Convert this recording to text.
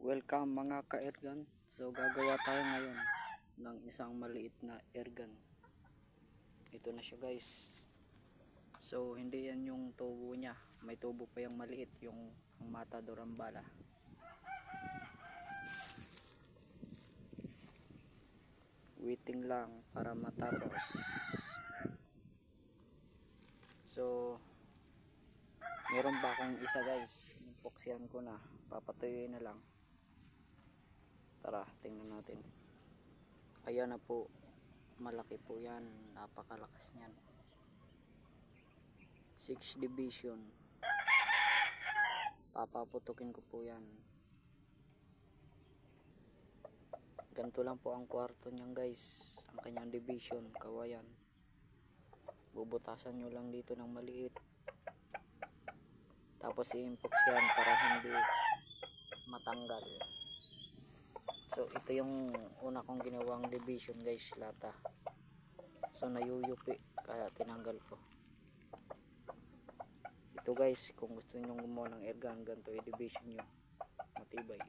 Welcome mga ka-airgun. So gagawa tayo ngayon ng isang maliit na airgun. Ito na siya guys. So hindi yan yung tubo niya. May tubo pa yung maliit, yung matador ang bala. Waiting lang para matapos. So meron pa akong isa guys. Puksihan ko na. Papatuyuin na lang. Tara, tingnan natin. Ayan na po. Malaki po yan. Napakalakas niyan. 6 division. Papaputukin ko po yan. Ganito lang po ang kwarto niyan guys. Ang kanyang division. Kawayan. Bubutasan nyo lang dito ng maliit. Tapos i-impox yan para hindi matanggal. So ito yung una kong ginawang division guys, lata. So nayuyupi kaya tinanggal ko. Ito guys, kung gusto niyo gumawa ng airgun, ganito i-division nyo. Matibay.